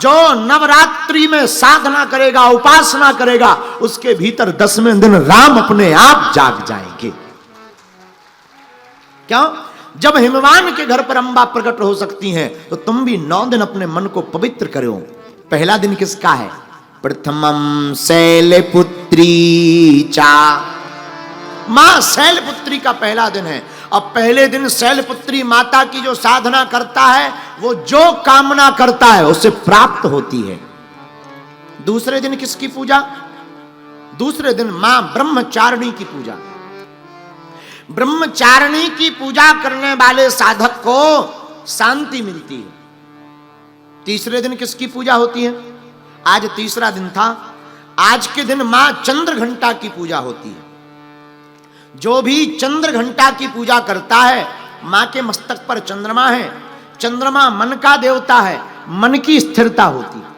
जो नवरात्रि में साधना करेगा, उपासना करेगा, उसके भीतर 10वें दिन राम अपने आप जाग जाएंगे। क्यों? जब हिमवान के घर पर अंबा प्रकट हो सकती हैं, तो तुम भी 9 दिन अपने मन को पवित्र करो। पहला दिन किसका है? प्रथमम शैलपुत्री चा, मां शैलपुत्री का पहला दिन है। अब पहले दिन शैलपुत्री माता की जो साधना करता है, वो जो कामना करता है उसे प्राप्त होती है। दूसरे दिन किसकी पूजा? दूसरे दिन मां ब्रह्मचारिणी की पूजा। ब्रह्मचारिणी की पूजा करने वाले साधक को शांति मिलती है। तीसरे दिन किसकी पूजा होती है? आज तीसरा दिन था। आज के दिन मां चंद्र घंटा की पूजा होती है। जो भी चंद्र घंटा की पूजा करता है, मां के मस्तक पर चंद्रमा है। चंद्रमा मन का देवता है, मन की स्थिरता होती है।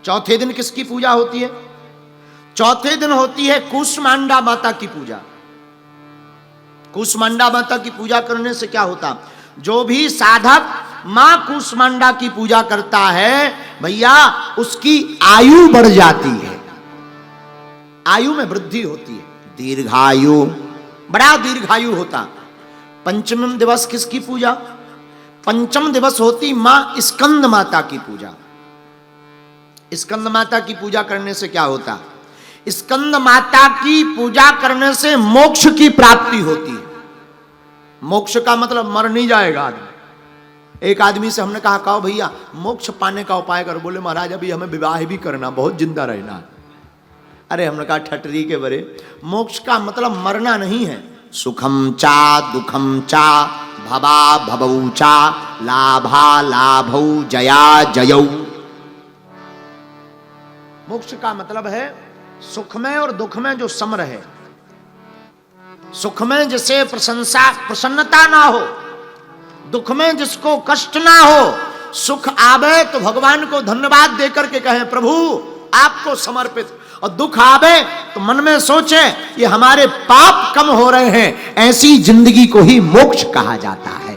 चौथे दिन किसकी पूजा होती है? चौथे दिन होती है कूष्मांडा माता की पूजा। कूष्मांडा माता की पूजा करने से क्या होता? जो भी साधक मां कूष्मांडा की पूजा करता है, भैया उसकी आयु बढ़ जाती है, आयु में वृद्धि होती है, दीर्घायु, बड़ा दीर्घायु होता। पंचम दिवस किसकी पूजा? पंचम दिवस होती मां स्कंद माता की पूजा। स्कंद माता की पूजा करने से क्या होता? स्कंद माता की पूजा करने से मोक्ष की प्राप्ति होती है। मोक्ष का मतलब मर नहीं जाएगा आदमी। एक आदमी से हमने कहा, कहो भैया मोक्ष पाने का उपाय करो। बोले महाराज अभी हमें विवाह भी करना, बहुत जिंदा रहना है। अरे हमने कहा ठटरी के बरे, मोक्ष का मतलब मरना नहीं है। सुखम चा दुखम चा भवा भवौ चा लाभा लाभौ जया जयौ। मोक्ष का मतलब है सुख में और दुख में जो सम रहे। सुख में जिसे प्रसन्नता ना हो, दुख में जिसको कष्ट ना हो। सुख आवे तो भगवान को धन्यवाद देकर के कहें प्रभु आपको समर्पित, और दुख आवे तो मन में सोचे ये हमारे पाप कम हो रहे हैं। ऐसी जिंदगी को ही मोक्ष कहा जाता है।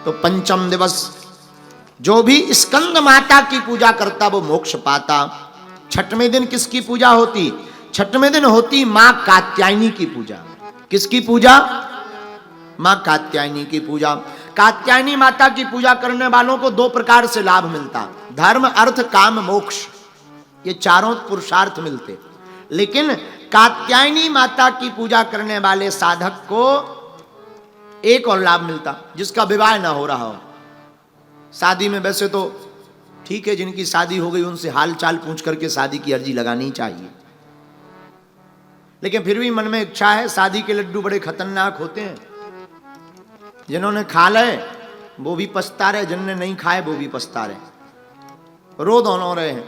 तो पंचम दिवस जो भी स्कंद माता की पूजा करता वो मोक्ष पाता। छठवें दिन किसकी पूजा होती? छठवें दिन होती मां कात्यायनी की पूजा। किसकी पूजा? मां कात्यायनी की पूजा। कात्यायनी माता की पूजा करने वालों को 2 प्रकार से लाभ मिलता, धर्म अर्थ काम मोक्ष, ये चारों पुरुषार्थ मिलते। लेकिन कात्यायनी माता की पूजा करने वाले साधक को एक और लाभ मिलता, जिसका विवाह ना हो रहा हो। शादी में वैसे तो ठीक है, जिनकी शादी हो गई उनसे हाल चाल पूछ करके शादी की अर्जी लगानी चाहिए, लेकिन फिर भी मन में इच्छा है। शादी के लड्डू बड़े खतरनाक होते हैं। जिन्होंने खा ले वो भी पछता रहे, जिन्होंने नहीं खाए वो भी पछता रहे, रो दोनों रहे हैं।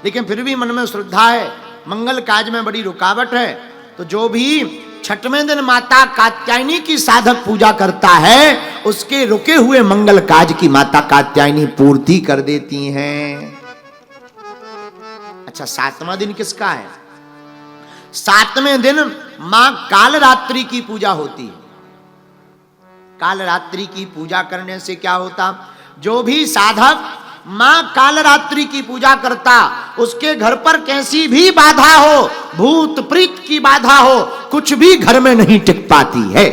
लेकिन फिर भी मन में श्रद्धा है, मंगल काज में बड़ी रुकावट है। तो जो भी छठवें दिन माता कात्यायनी की साधक पूजा करता है, उसके रुके हुए मंगल काज की माता कात्यायनी पूर्ति कर देती हैं। अच्छा, 7वां दिन किसका है? 7वें दिन मां कालरात्रि की पूजा होती है। कालरात्रि की पूजा करने से क्या होता? जो भी साधक मां कालरात्रि की पूजा करता, उसके घर पर कैसी भी बाधा हो, भूत प्रीत की बाधा हो, कुछ भी घर में नहीं टिक पाती है।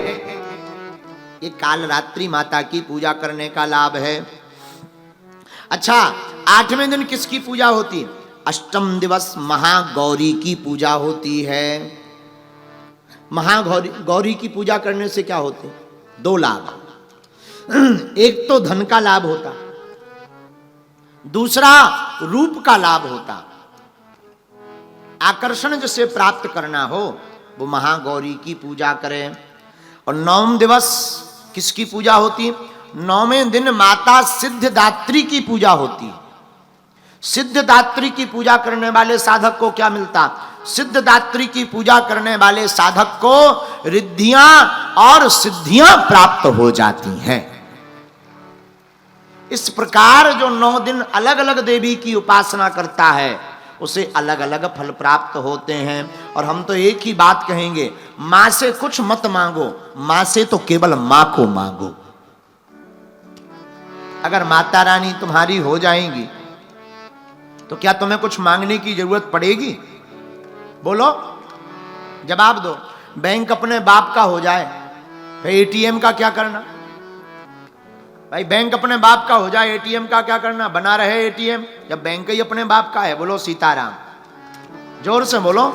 ये कालरात्रि माता की पूजा करने का लाभ है। अच्छा, 8वें दिन किसकी पूजा होती है? अष्टम दिवस महागौरी की पूजा होती है। महागौरी की पूजा करने से क्या होते? 2 लाभ। एक तो धन का लाभ होता, दूसरा रूप का लाभ होता। आकर्षण जिसे प्राप्त करना हो वो महागौरी की पूजा करें। और 9वें दिवस किसकी पूजा होती? 9वें दिन माता सिद्धदात्री की पूजा होती है। सिद्धदात्री की पूजा करने वाले साधक को क्या मिलता? सिद्धदात्री की पूजा करने वाले साधक को रिद्धियां और सिद्धियां प्राप्त हो जाती हैं। इस प्रकार जो 9 दिन अलग अलग देवी की उपासना करता है, उसे अलग अलग फल प्राप्त होते हैं। और हम तो एक ही बात कहेंगे, मां से कुछ मत मांगो, मां से तो केवल मां को मांगो। अगर माता रानी तुम्हारी हो जाएंगी तो क्या तुम्हें कुछ मांगने की जरूरत पड़ेगी? बोलो, जवाब दो। बैंक अपने बाप का हो जाए, फिर एटीएम का क्या करना? भाई बैंक अपने बाप का हो जाए, एटीएम का क्या करना? बना रहे एटीएम, जब बैंक ही अपने बाप का है। बोलो सीताराम, जोर से बोलो।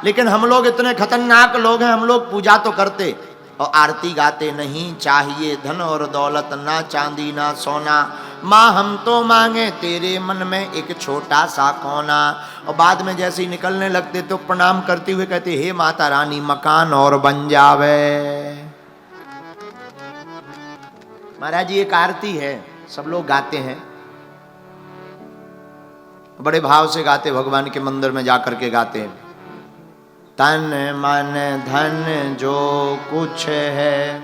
लेकिन हम लोग इतने खतरनाक लोग हैं, हम लोग पूजा तो करते और आरती गाते, नहीं चाहिए धन और दौलत, ना चांदी ना सोना, माँ हम तो मांगे तेरे मन में एक छोटा सा कोना। और बाद में जैसे ही निकलने लगते तो प्रणाम करते हुए कहते, हे माता रानी मकान और बन जावे। महाराज जी एक आरती है, सब लोग गाते हैं, बड़े भाव से गाते, भगवान के मंदिर में जाकर के गाते हैं। तन मन धन जो कुछ है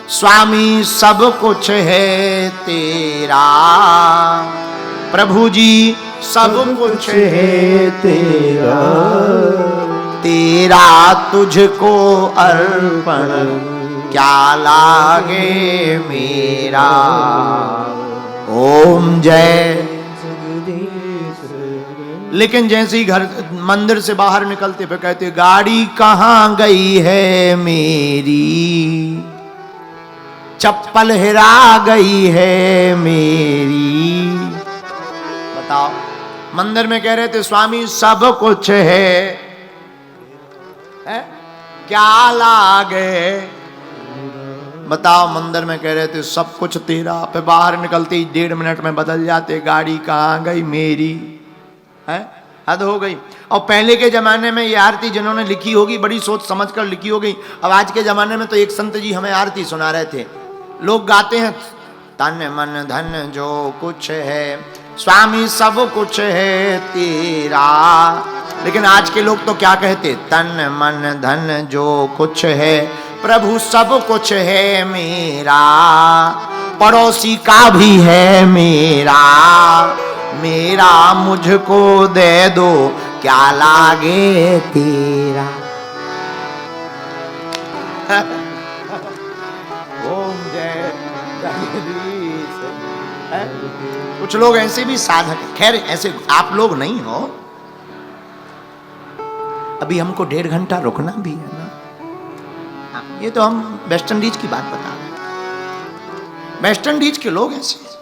स्वामी सब कुछ है तेरा, प्रभु जी सब कुछ है तेरा, तेरा तुझको अर्पण क्या लागे मेरा। ओम जय। लेकिन जैसे ही घर मंदिर से बाहर निकलते फिर कहते, गाड़ी कहाँ गई है मेरी, चप्पल हिरा गई है मेरी। बताओ, मंदिर में कह रहे थे स्वामी सब कुछ है क्या लागे। बताओ, मंदिर में कह रहे थे सब कुछ तेरा, फिर बाहर निकलते ही 1.5 मिनट में बदल जाते, गाड़ी कहाँ गई मेरी। है, हद हो गई। और पहले के जमाने में ये आरती जिन्होंने लिखी होगी बड़ी सोच समझ कर लिखी होगी। अब आज के जमाने में तो एक संत जी हमें आरती सुना रहे थे, लोग गाते हैं तन मन धन जो कुछ है स्वामी सब कुछ है तेरा। लेकिन आज के लोग तो क्या कहते, तन मन धन जो कुछ है प्रभु सब कुछ है मेरा, पड़ोसी का भी है मेरा, मेरा मुझको दे दो क्या लागे तेरा। ओम जय जगदीश। कुछ लोग ऐसे भी साधक, खैर ऐसे आप लोग नहीं हो। अभी हमको 1.5 घंटा रुकना भी है ना। ये तो हम वेस्ट इंडीज की बात बता रहे हैं, वेस्ट इंडीज के लोग ऐसे।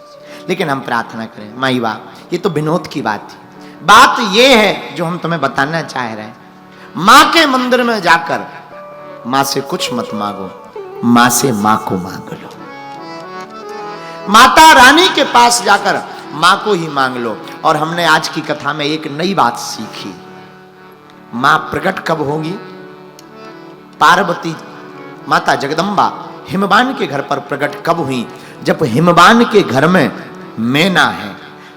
लेकिन हम प्रार्थना करें माई बाप, ये तो विनोद की बात थी। बात ये है जो हम तुम्हें बताना चाह रहे हैं, माँ के मंदिर में जाकर माँ से कुछ मत मांगो, माँ से माँ को मांग लो। माता रानी के पास जाकर माँ को ही मांग लो। और हमने आज की कथा में एक नई बात सीखी, माँ प्रकट कब होगी? पार्वती माता जगदम्बा हिमवान के घर पर प्रकट कब हुई? जब हिमवान के घर में मैना है।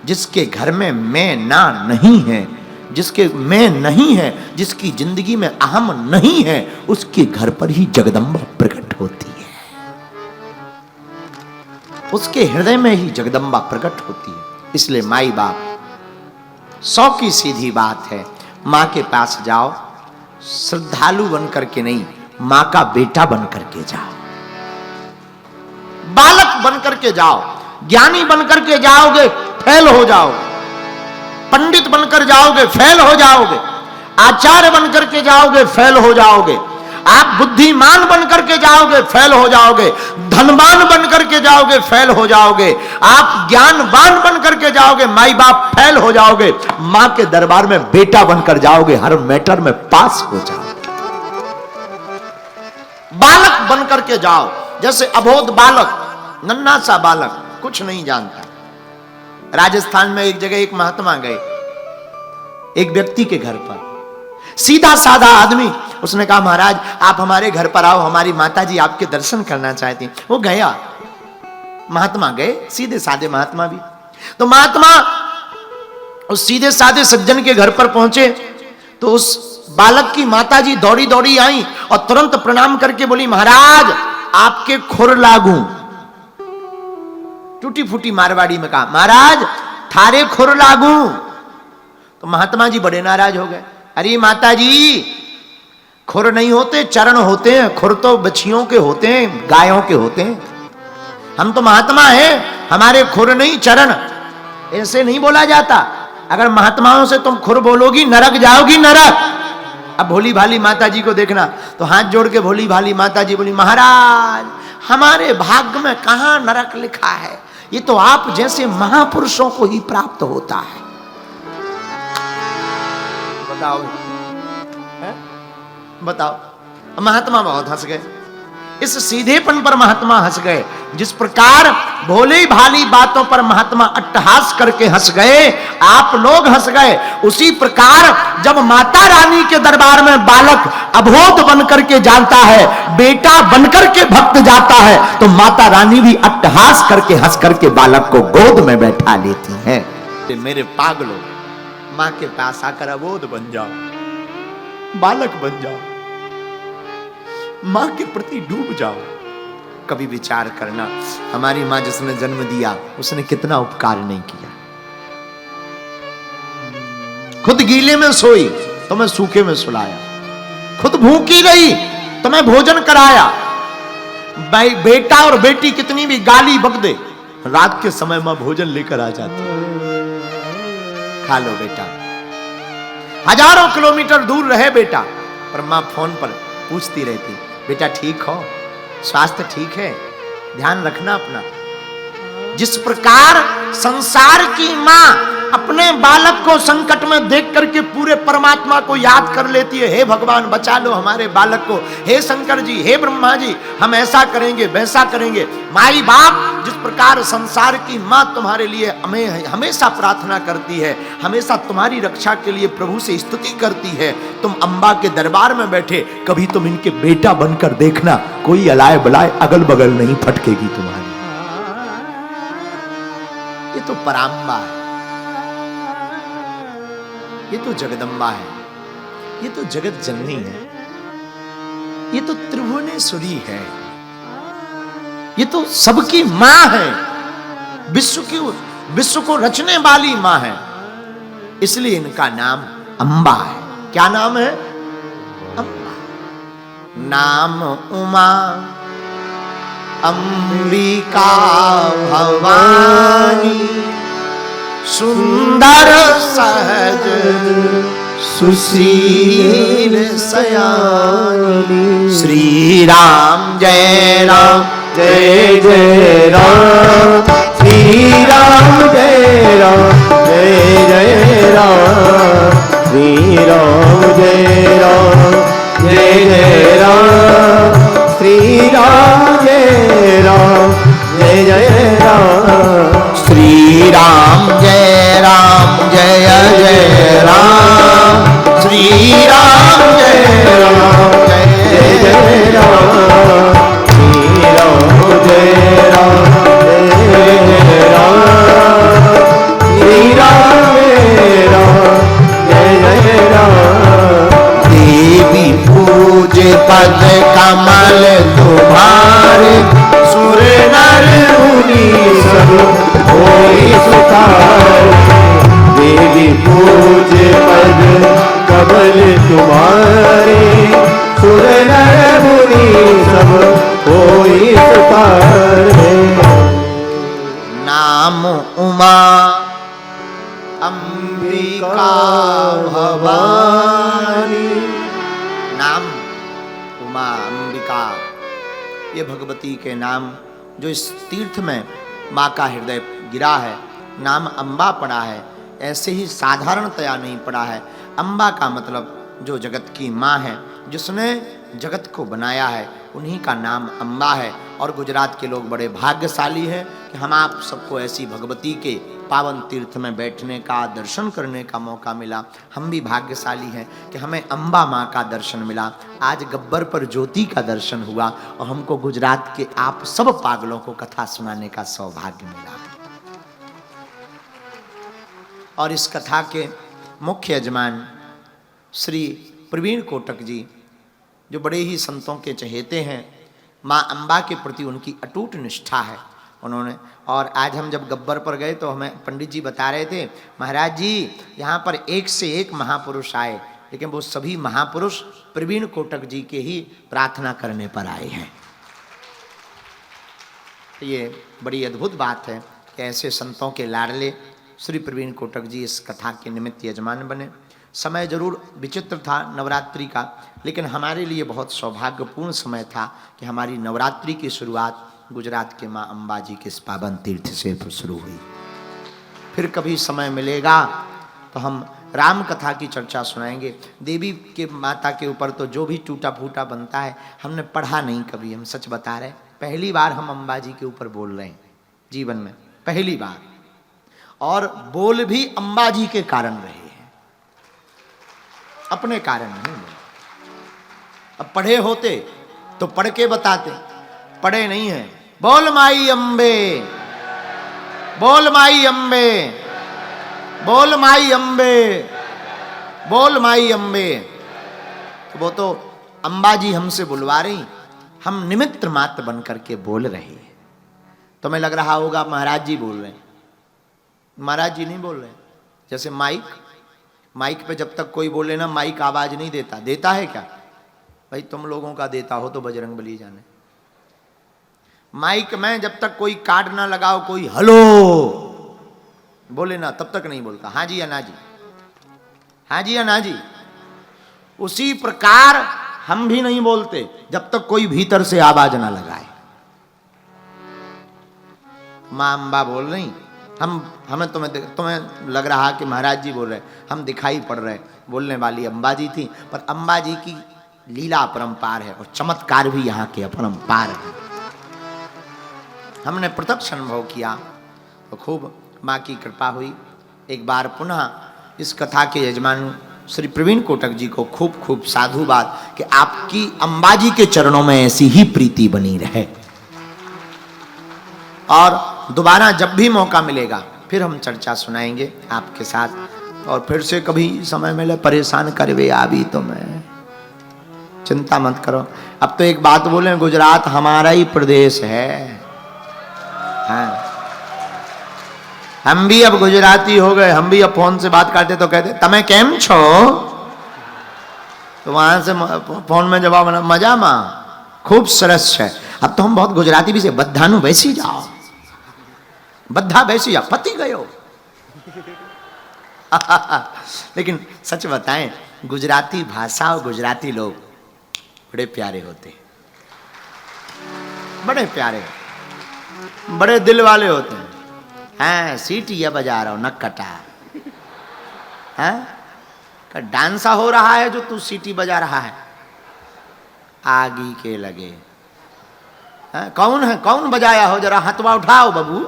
जिसके घर में मैना नहीं है, जिसके मैं नहीं है, जिसकी जिंदगी में अहम नहीं है, उसके घर पर ही जगदम्बा प्रकट होती है। उसके हृदय में ही जगदम्बा प्रकट होती है। इसलिए माई बाप 100 की सीधी बात है, माँ के पास जाओ, श्रद्धालु बन करके नहीं, माँ का बेटा बन करके जाओ, बालक बन करके जाओ। ज्ञानी बन करके जाओगे फेल हो जाओगे, पंडित बनकर जाओगे फेल हो जाओगे, आचार्य बन करके जाओगे फेल हो जाओगे, आप बुद्धिमान बन करके जाओगे फेल हो जाओगे, धनवान बन करके जाओगे फेल हो जाओगे, आप ज्ञानवान बन करके जाओगे, माई बाप फेल हो जाओगे। मां के दरबार में बेटा बनकर जाओगे, हर मैटर में पास हो जाओगे। बालक बन करके जाओ, जैसे अबोध बालक, नन्हा सा बालक, कुछ नहीं जानता। राजस्थान में एक जगह एक महात्मा गए एक व्यक्ति के घर पर, सीधा साधा आदमी। उसने कहा महाराज आप हमारे घर पर आओ, हमारी माताजी आपके दर्शन करना चाहती हैं। वो गया, महात्मा गए, सीधे साधे महात्मा भी। तो महात्मा उस सीधे साधे सज्जन के घर पर पहुंचे तो उस बालक की माताजी दौड़ी दौड़ी आई और तुरंत प्रणाम करके बोली, महाराज आपके खुर लागू। टूटी फूटी मारवाड़ी में कहा, महाराज थारे खुर लागू। तो महात्मा जी बड़े नाराज हो गए। अरे माताजी खुर नहीं होते, चरण होते हैं। खुर तो बछियों के होते हैं, गायों के होते हैं। हम तो महात्मा हैं, हमारे खुर नहीं चरण, ऐसे नहीं बोला जाता। अगर महात्माओं से तुम खुर बोलोगी नरक जाओगी, नरक। अब भोली भाली माता जी को देखना, तो हाथ जोड़ के भोली भाली माता जी बोली, महाराज हमारे भाग्य में कहां नरक लिखा है, ये तो आप जैसे महापुरुषों को ही प्राप्त होता है। बताओ है? बताओ। महात्मा बहुत हंस गए, इस सीधेपन पर महात्मा हंस गए। जिस प्रकार भोली भाली बातों पर महात्मा अट्टहास करके हंस गए, आप लोग हंस गए। उसी प्रकार जब माता रानी के दरबार में बालक अबोध बनकर के जाता है, बेटा बनकर के भक्त जाता है, तो माता रानी भी अट्टहास करके हंस करके बालक को गोद में बैठा लेती हैं। मेरे पागलों, मां के पास आकर अबोध बन जाओ, बालक बन जाओ, मां के प्रति डूब जाओ। कभी विचार करना, हमारी मां जिसने जन्म दिया उसने कितना उपकार नहीं किया। खुद गीले में सोई तो मैं सूखे में सुलाया, खुद भूखी रही तो मैं भोजन कराया। बेटा और बेटी कितनी भी गाली बक दे, रात के समय मां भोजन लेकर आ जाती, खा लो बेटा। हजारों किलोमीटर दूर रहे बेटा, पर मां फोन पर पूछती रहती, बेटा ठीक हो, स्वास्थ्य ठीक है, ध्यान रखना अपना। जिस प्रकार संसार की मां अपने बालक को संकट में देख करके पूरे परमात्मा को याद कर लेती है, हे भगवान बचा लो हमारे बालक को, हे शंकर जी, हे ब्रह्मा जी, हम ऐसा करेंगे वैसा करेंगे। माई बाप जिस प्रकार संसार की मां तुम्हारे लिए हमेशा प्रार्थना करती है, हमेशा तुम्हारी रक्षा के लिए प्रभु से स्तुति करती है, तुम अम्बा के दरबार में बैठे कभी तुम इनके बेटा बनकर देखना, कोई अलाय बलाय अगल बगल नहीं फटकेगी तुम्हारी। ये तो पराम्बा है, ये तो जगदम्बा है, ये तो जगत जननी है, ये तो त्रिभुवनेश्वरी है, ये तो सबकी मां है, विश्व को रचने वाली मां है। इसलिए इनका नाम अम्बा है। क्या नाम है? अम्बा। नाम उमा अंबिका भवानी, सुंदर सहज सुशील सयानी। श्री राम जय राम जय जय राम, श्री राम जय राम जय जय राम, श्री राम जय राम जय जय राम, श्री राम जय राम जय जय राम, श्री राम जय राम जय जय राम, श्री राम जय राम जय जय राम, श्री राम जय राम जय राम, श्री राम जय राम जय जय राम। देवी पूज्य पद कमल तुम्हारे, सुर नर मुनि सब होई सुखार। देवी पूज्य पद कमल तुम्हारे, सुर नर मुनि सब होई सुखार। नाम उमा अंबिका भवानी। नाम उमा अंबिका, ये भगवती के नाम जो इस तीर्थ में माँ का हृदय गिरा है, नाम अम्बा पड़ा है, ऐसे ही साधारणतया नहीं पड़ा है। अम्बा का मतलब जो जगत की माँ है, जिसने जगत को बनाया है, उन्हीं का नाम अम्बा है। और गुजरात के लोग बड़े भाग्यशाली हैं कि हम आप सबको ऐसी भगवती के पावन तीर्थ में बैठने का, दर्शन करने का मौका मिला। हम भी भाग्यशाली हैं कि हमें अम्बा माँ का दर्शन मिला। आज गब्बर पर ज्योति का दर्शन हुआ और हमको गुजरात के आप सब पागलों को कथा सुनाने का सौभाग्य मिला। और इस कथा के मुख्य यजमान श्री प्रवीण कोटक जी, जो बड़े ही संतों के चहेते हैं, माँ अम्बा के प्रति उनकी अटूट निष्ठा है उन्होंने। और आज हम जब गब्बर पर गए तो हमें पंडित जी बता रहे थे, महाराज जी यहाँ पर एक से एक महापुरुष आए, लेकिन वो सभी महापुरुष प्रवीण कोटक जी के ही प्रार्थना करने पर आए हैं। ये बड़ी अद्भुत बात है कि ऐसे संतों के लाडले श्री प्रवीण कोटक जी इस कथा के निमित्त यजमान बने। समय जरूर विचित्र था नवरात्रि का, लेकिन हमारे लिए बहुत सौभाग्यपूर्ण समय था कि हमारी नवरात्रि की शुरुआत गुजरात के माँ अम्बा जी के इस पावन तीर्थ से शुरू हुई। फिर कभी समय मिलेगा तो हम राम कथा की चर्चा सुनाएंगे। देवी के माता के ऊपर तो जो भी टूटा फूटा बनता है हमने पढ़ा नहीं कभी, हम सच बता रहे। पहली बार हम अम्बा जी के ऊपर बोल रहे हैं जीवन में, पहली बार, और बोल भी अम्बा जी के कारण रहे हैं, अपने कारण नहीं बोले। अब पढ़े होते तो पढ़ के बताते, पढ़े नहीं है। बोल माई अम्बे, बोल माई अम्बे, बोल माई अम्बे, बोल माई अम्बे। तो वो तो अम्बा जी हमसे बुलवा रही, हम निमित्त मात्र बन करके बोल रहे हैं। तो मैं लग रहा होगा महाराज जी बोल रहे हैं, महाराज जी नहीं बोल रहे। जैसे माइक पे जब तक कोई बोले ना, माइक आवाज नहीं देता। देता है क्या भाई? तुम लोगों का देता हो तो बजरंग बली जाने। माइक में जब तक कोई कार्ड ना लगाओ, कोई हेलो बोले ना, तब तक नहीं बोलता। हाँ जी या ना जी, हाँ जी या ना जी। उसी प्रकार हम भी नहीं बोलते जब तक कोई भीतर से आवाज ना लगाए। मां अम्बा बोल रही, हमें तुम्हें लग रहा कि महाराज जी बोल रहे, हम दिखाई पड़ रहे। बोलने वाली अम्बा जी थी, पर अम्बा जी की लीला अपरंपार है और चमत्कार भी यहाँ के अपरंपार है। हमने प्रत्यक्ष अनुभव किया तो खूब माँ की कृपा हुई। एक बार पुनः इस कथा के यजमान श्री प्रवीण कोटक जी को खूब खूब साधुवाद कि आपकी अम्बा जी के चरणों में ऐसी ही प्रीति बनी रहे। और दोबारा जब भी मौका मिलेगा फिर हम चर्चा सुनाएंगे आपके साथ। और फिर से कभी समय मिले परेशान करवे आवी तो मैं, चिंता मत करो। अब तो एक बात बोले, गुजरात हमारा ही प्रदेश है। हाँ, हम भी अब गुजराती हो गए। हम भी अब फोन से बात करते तो कहते तमें केम छो, तो वहां से फोन में जवाब मजा मां, खूब सरस है। अब तो हम बहुत गुजराती भी से, बद्धानु बैसी जाओ, बद्धा बैसी जाओ, पति गयो। लेकिन सच बताएं, गुजराती भाषा और गुजराती लोग बड़े प्यारे होते, बड़े प्यारे, बड़े दिल वाले होते हैं। हाँ, सीटियां बजा रहा हो नक्कटा, हाँ, डांसा हो रहा है जो तू सीटी बजा रहा है, आगी के लगे। हाँ, कौन है, कौन बजाया हो? जरा हथवा उठाओ बाबू,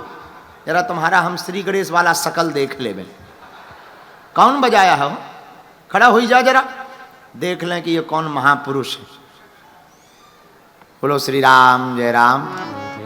जरा तुम्हारा हम श्री गणेश वाला शकल देख ले। कौन बजाया हो? खड़ा हो जा, जरा देख लें कि ये कौन महापुरुष है। बोलो श्री राम, जय राम।